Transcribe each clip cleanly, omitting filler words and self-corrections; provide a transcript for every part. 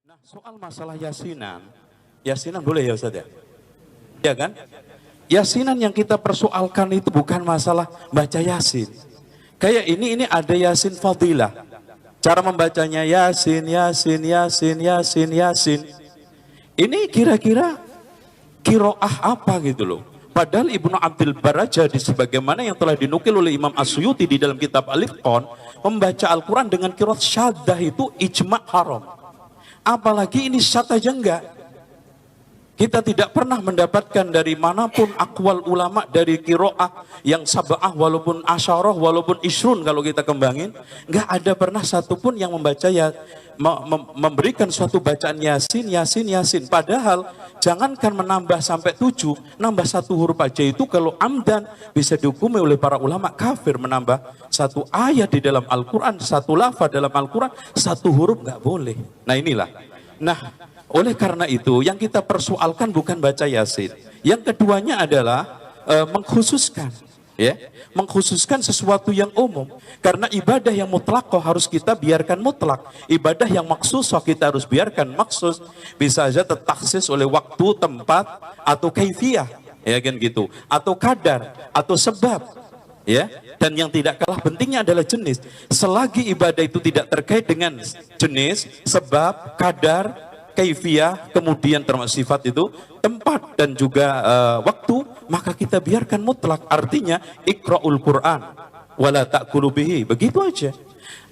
Nah, soal masalah yasinan boleh ya Ustaz ya? Ya kan? Yasinan yang kita persoalkan itu bukan masalah baca yasin. Kayak ini ada yasin fadilah. Cara membacanya yasin, yasin, yasin, yasin, yasin. Ini kira-kira kiroah apa gitu loh. Padahal Ibnu Abdul Bar aja sebagaimana yang telah dinukil oleh Imam As-Suyuti di dalam kitab Al-Itqan, membaca Al-Quran dengan kiroah syaddah itu ijma' haram. Apalagi ini syaddah aja enggak. Kita tidak pernah mendapatkan dari manapun akwal ulama dari kiroah yang sab'ah walaupun asyarah walaupun isrun kalau kita kembangin, enggak ada pernah satupun yang membaca memberikan suatu bacaan yasin, yasin, yasin. Padahal jangankan menambah sampai 7, nambah satu huruf aja itu kalau amdan bisa dihukumi oleh para ulama kafir. Menambah satu ayat di dalam Al-Quran, satu lafaz dalam Al-Quran, satu huruf nggak boleh. Nah inilah. Nah oleh karena itu yang kita persoalkan bukan baca yasin. Yang keduanya adalah mengkhususkan. Ya, mengkhususkan sesuatu yang umum, karena ibadah yang mutlak harus kita biarkan mutlak, ibadah yang maksus kita harus biarkan maksus. Bisa saja tertaksis oleh waktu, tempat, atau kaifiyah, ya kan gitu, atau kadar, atau sebab, ya. Dan yang tidak kalah pentingnya adalah jenis. Selagi ibadah itu tidak terkait dengan jenis, sebab, kadar, kaifiyah, kemudian termasuk sifat itu, tempat dan juga waktu, maka kita biarkan mutlak. Artinya iqra'ul Quran wala ta'kulu bihi, begitu aja.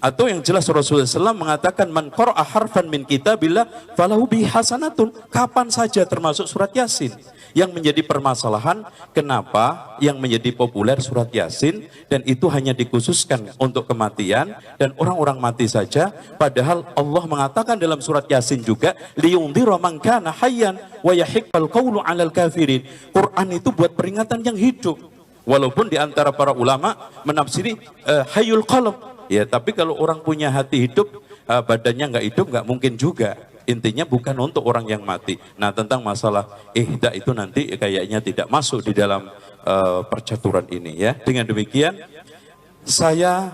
Atau yang jelas Rasulullah SAW mengatakan man qara'a harfan min kitabillah falahu bihi hasanatun, kapan saja termasuk surat Yasin. Yang menjadi permasalahan kenapa yang menjadi populer surat Yasin dan itu hanya dikhususkan untuk kematian dan orang-orang mati saja, padahal Allah mengatakan dalam surat Yasin juga liyundhira man kana hayyan wa yahiqqal qawlu 'alal kafirin. Quran itu buat peringatan yang hidup. Walaupun di antara para ulama menafsiri hayyul qalb. Ya, tapi kalau orang punya hati hidup, badannya nggak hidup nggak mungkin juga. Intinya bukan untuk orang yang mati. Nah tentang masalah ihda itu nanti kayaknya tidak masuk di dalam percaturan ini ya. Dengan demikian saya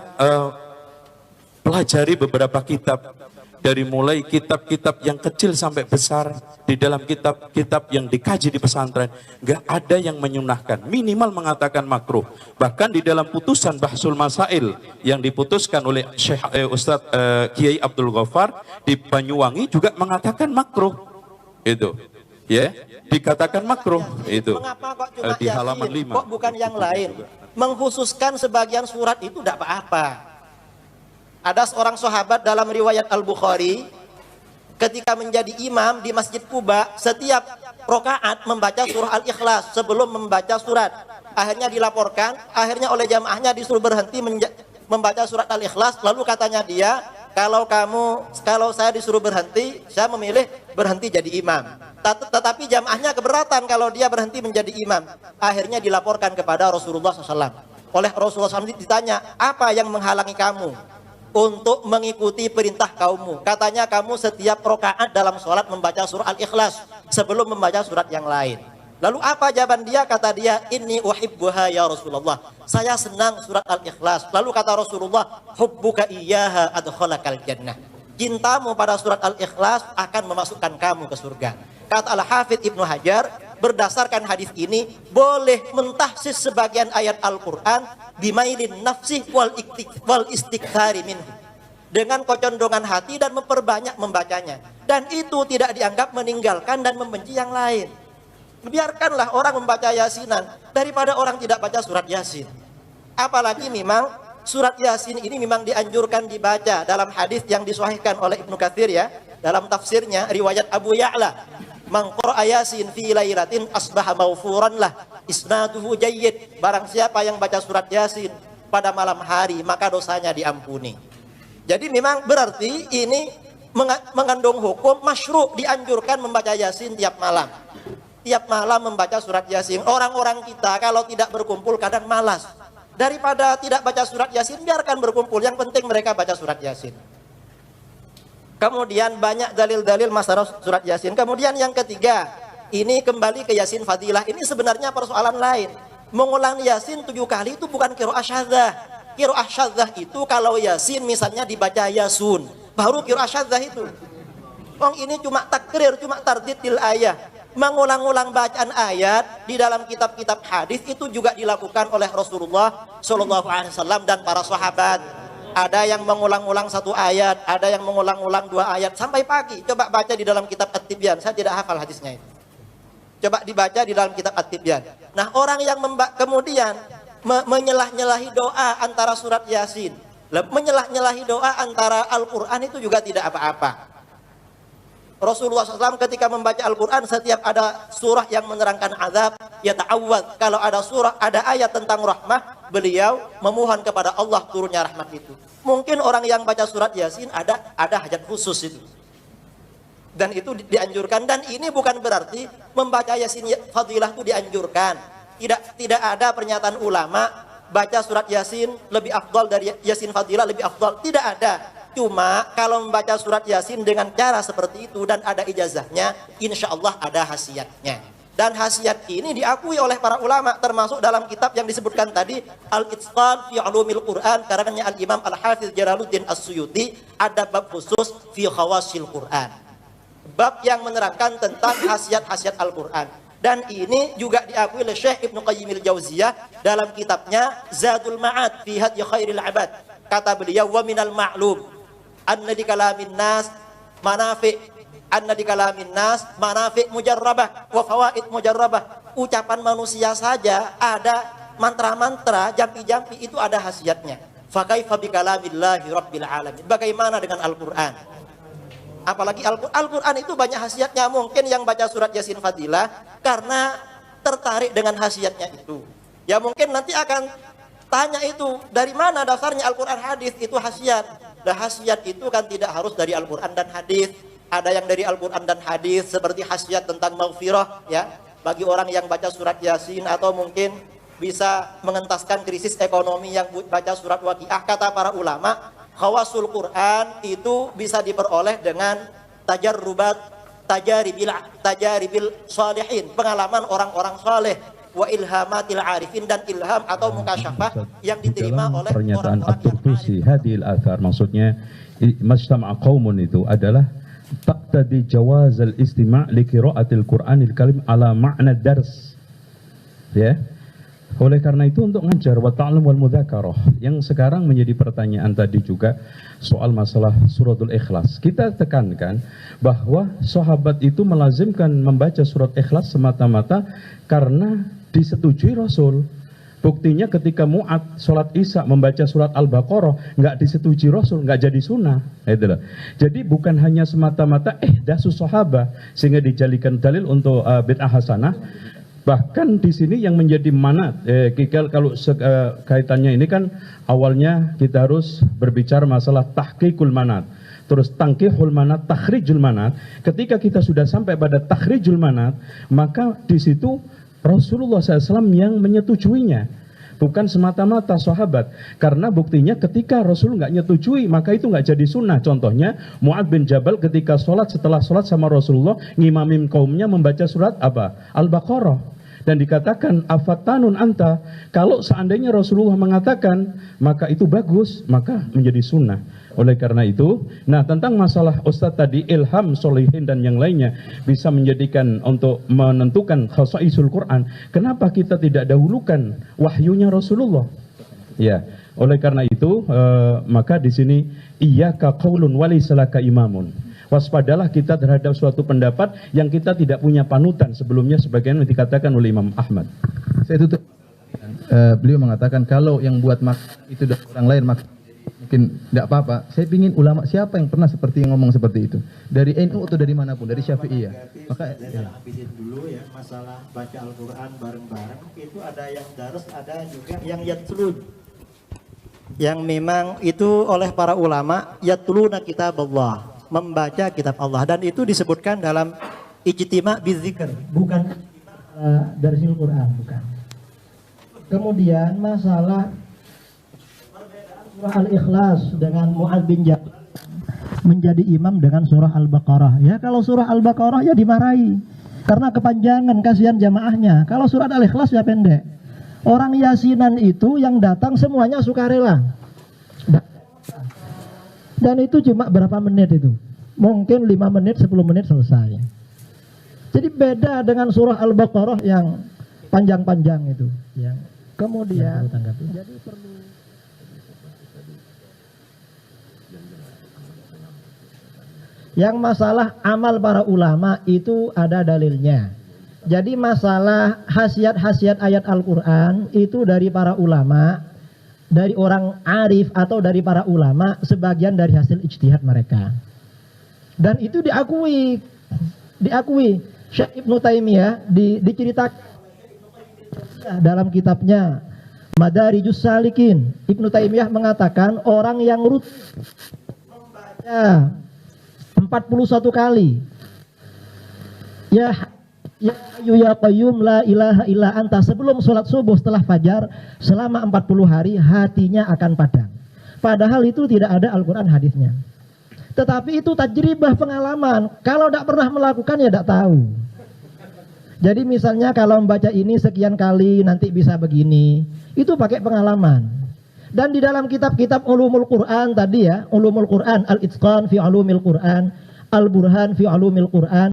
pelajari beberapa kitab, dari mulai kitab-kitab yang kecil sampai besar, di dalam kitab-kitab yang dikaji di pesantren, nggak ada yang menyunahkan, minimal mengatakan makruh. Bahkan di dalam putusan Bahsul Masail yang diputuskan oleh Syekh Ustadz Kiai Abdul Ghaffar di Banyuwangi juga mengatakan makruh. Itu, ya, dikatakan makruh itu. Mengapa kok cuma di halaman 5. Kok bukan yang lain? Mengkhususkan sebagian surat itu tidak apa-apa. Ada seorang sahabat dalam riwayat Al-Bukhari, ketika menjadi imam di Masjid Quba, setiap rokaat membaca surah Al-Ikhlas sebelum membaca surat. Akhirnya dilaporkan, akhirnya oleh jamaahnya disuruh berhenti membaca surat Al-Ikhlas. Lalu katanya dia, kalau saya disuruh berhenti, saya memilih berhenti jadi imam. Tetapi jamaahnya keberatan kalau dia berhenti menjadi imam. Akhirnya dilaporkan kepada Rasulullah SAW. Oleh Rasulullah SAW ditanya, apa yang menghalangi kamu untuk mengikuti perintah kaummu? Katanya kamu setiap rokaat dalam sholat membaca surah Al-Ikhlas sebelum membaca surat yang lain. Lalu apa jawaban dia? Kata dia, inni uhibbuha ya Rasulullah, saya senang surat Al-Ikhlas. Lalu kata Rasulullah, hubbuka iyyaha adkhalakal jannah, cintamu pada surat Al-Ikhlas akan memasukkan kamu ke surga. Kata Al-Hafidh Ibnu Hajar, berdasarkan hadis ini boleh mentahsis sebagian ayat Al-Quran bimailin nafsih wal istikthari minhu, dengan kecondongan hati dan memperbanyak membacanya, dan itu tidak dianggap meninggalkan dan membenci yang lain. Biarkanlah orang membaca yasinan daripada orang tidak baca surat Yasin. Apalagi memang surat Yasin ini memang dianjurkan dibaca dalam hadis yang disahihkan oleh Ibnu Katsir ya, dalam tafsirnya riwayat Abu Ya'la, man qara'a yasin fi lailatin asbaha maghfuran lah, isnaduhu jayyid, barang siapa yang baca surat Yasin pada malam hari maka dosanya diampuni. Jadi memang berarti ini mengandung hukum masyru', dianjurkan membaca Yasin tiap malam. Tiap malam membaca surat Yasin. Orang-orang kita kalau tidak berkumpul kadang malas. Daripada tidak baca surat Yasin, biarkan berkumpul, yang penting mereka baca surat Yasin. Kemudian banyak dalil-dalil masalah surat Yasin. Kemudian yang ketiga, ini kembali ke Yasin Fadilah. Ini sebenarnya persoalan lain. Mengulang Yasin 7 kali itu bukan qiraah syadzah. Qiraah syadzah itu kalau Yasin misalnya dibaca Yasun, baru qiraah syadzah itu. Ini cuma takrir, cuma tardidil ayat. Mengulang-ulang bacaan ayat di dalam kitab-kitab hadis itu juga dilakukan oleh Rasulullah Shallallahu Alaihi Wasallam dan para sahabat. Ada yang mengulang-ulang satu ayat, ada yang mengulang-ulang 2 ayat sampai pagi. Coba baca di dalam kitab At-Tibyan. Saya tidak hafal hadisnya itu. Coba dibaca di dalam kitab At-Tibyan. Nah, orang yang kemudian menyelah-nyelahi doa antara surat Yasin, menyelah-nyelahi doa antara Al-Quran itu juga tidak apa-apa. Rasulullah SAW ketika membaca Al-Quran, setiap ada surah yang menerangkan azab, ya ta'awwad. Kalau ada surah, ada ayat tentang rahmah, beliau memohon kepada Allah turunnya rahmat itu. Mungkin orang yang baca surat Yasin ada hajat khusus itu. Dan itu dianjurkan. Dan ini bukan berarti membaca Yasin fadilah itu dianjurkan. Tidak ada pernyataan ulama baca surat Yasin lebih afdal dari Yasin fadilah lebih afdal. Tidak ada. Cuma kalau membaca surat Yasin dengan cara seperti itu dan ada ijazahnya, insya Allah ada khasiatnya. Dan khasiat ini diakui oleh para ulama, termasuk dalam kitab yang disebutkan tadi, Al-Itqan fi Ulumil Quran, karangannya Al-Imam Al-Hafiz Jalaluddin As-Suyuti, ada bab khusus fi khawasil Quran. Bab yang menerangkan tentang khasiat-khasiat Al-Quran. Dan ini juga diakui oleh Syekh Ibnu Qayyim al-Jauziyah dalam kitabnya Zadul Ma'ad fi Hadyi Khairil Ibad. Kata beliau, wa minal ma'lum anna di kalamin nas manafi' mujarrabah wa fawaid mujarrabah. Ucapan manusia saja ada mantra-mantra, jampi-jampi itu ada khasiatnya. Fa kaifa bi kalamillahi rabbil alamin. Bagaimana dengan Al-Qur'an? Apalagi Al-Qur'an itu banyak khasiatnya. Mungkin yang baca surat Yasin fadilah karena tertarik dengan khasiatnya itu. Ya mungkin nanti akan tanya itu, dari mana dasarnya Al-Quran hadis itu khasiat. Dan khasiat itu kan tidak harus dari Al-Quran dan hadis. Ada yang dari Al-Quran dan hadis seperti khasiat tentang maghfirah ya, bagi orang yang baca surat Yasin, atau mungkin bisa mengentaskan krisis ekonomi yang baca surat Waqiah. Kata para ulama, khawasul Quran itu bisa diperoleh dengan tajaribil salihin, pengalaman orang-orang saleh, wa ilhamatil arifin, dan ilham atau mukasyafah yang diterima oleh pernyataan orang-orang At-Turtusi hadhil athar, maksudnya majtama' qaumun itu adalah taqtadi jawaz al-istima' li qira'atil Qur'anil Karim ala ma'na dars. Ya. Oleh karena itu untuk ngajar wa ta'allum wal mudzakarah, yang sekarang menjadi pertanyaan tadi juga soal masalah suratul Ikhlas. Kita tekankan bahwa sahabat itu melazimkan membaca surat Ikhlas semata-mata karena disetujui Rasul. Buktinya ketika Mu'ad sholat Isya membaca surat Al-Baqarah, nggak disetujui Rasul, nggak jadi sunnah. Jadi bukan hanya semata-mata dasus sahabah sehingga dijadikan dalil untuk bid'ah hasanah. Bahkan di sini yang menjadi manat, kalau kaitannya ini kan awalnya kita harus berbicara masalah tahqiqul manat, terus tangkihul manat, takhrijul manat. Ketika kita sudah sampai pada takhrijul manat, maka di situ Rasulullah SAW yang menyetujuinya, bukan semata-mata sahabat. Karena buktinya ketika Rasul nggak nyetujui, maka itu nggak jadi sunnah. Contohnya Mu'ad bin Jabal ketika sholat, setelah sholat sama Rasulullah, ngimamin kaumnya membaca surat apa? Al-Baqarah. Dan dikatakan afatanun anta, kalau seandainya Rasulullah mengatakan maka itu bagus, maka menjadi sunnah. Oleh karena itu, nah tentang masalah Ustadz tadi, ilham solihin dan yang lainnya bisa menjadikan untuk menentukan khasaisul Quran. Kenapa kita tidak dahulukan wahyunya Rasulullah? Ya, oleh karena itu maka di sini iyyaka qaulun walaysa laka imamun. Waspadalah kita terhadap suatu pendapat yang kita tidak punya panutan sebelumnya, sebagaimana dikatakan oleh Imam Ahmad. Saya tutup. Beliau mengatakan kalau yang buat itu dari orang lain mungkin tidak apa-apa. Saya ingin ulama siapa yang pernah seperti yang ngomong seperti itu, dari NU atau dari manapun, dari Syafi'iyah. Maka habisin dulu ya masalah baca Al-Quran bareng-bareng. Itu ada yang darus, ada juga yang yatlun, yang memang itu oleh para ulama yatluna kitab Allah, membaca kitab Allah, dan itu disebutkan dalam ijtima' bidzikr, bukan dari Al-Quran, bukan. Kemudian masalah surah Al-Ikhlas dengan Mu'ad bin Jabal menjadi imam dengan surah Al-Baqarah. Ya kalau surah Al-Baqarah ya dimarahi karena kepanjangan, kasihan jamaahnya. Kalau surat Al-Ikhlas ya pendek. Orang yasinan itu yang datang semuanya sukarela. Dan itu cuma berapa menit itu? mungkin 5 menit, 10 menit selesai. Jadi beda dengan surah Al-Baqarah yang panjang-panjang itu. Ya. Kemudian, jadi perlu yang masalah amal para ulama itu ada dalilnya. Jadi masalah khasiat-khasiat ayat Al-Quran itu dari para ulama, dari orang arif atau dari para ulama, sebagian dari hasil ijtihad mereka. Dan itu diakui. Syekh Ibnu Taimiyah diceritakan dalam kitabnya Madarijus Salikin. Ibnu Taimiyah mengatakan orang yang rutin membaca 41 kali ya Hayyu ya Qayyum la ilaha illa anta sebelum sholat subuh setelah fajar selama 40 hari, hatinya akan padam. Padahal itu tidak ada Al-Quran hadisnya. Tetapi itu tajribah, pengalaman. Kalau tidak pernah melakukan ya tidak tahu. Jadi misalnya kalau membaca ini sekian kali nanti bisa begini. Itu pakai pengalaman. Dan di dalam kitab-kitab ulumul Quran tadi ya, ulumul Quran, Al-Itqan fi ulumil Quran, Al-Burhan fi ulumil Quran,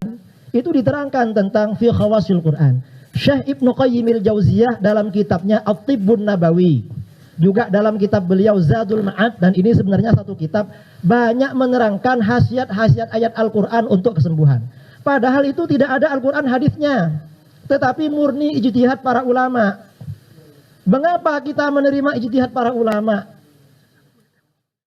itu diterangkan tentang fi khawasil Quran. Syekh Ibnu Qayyimil Jauziyah dalam kitabnya At-Tibbun Nabawi, juga dalam kitab beliau Zadul Ma'ad, dan ini sebenarnya satu kitab, banyak menerangkan khasiat-khasiat ayat Al-Quran untuk kesembuhan. Padahal itu tidak ada Al-Quran hadisnya, tetapi murni ijtihad para ulama. Mengapa kita menerima ijtihad para ulama?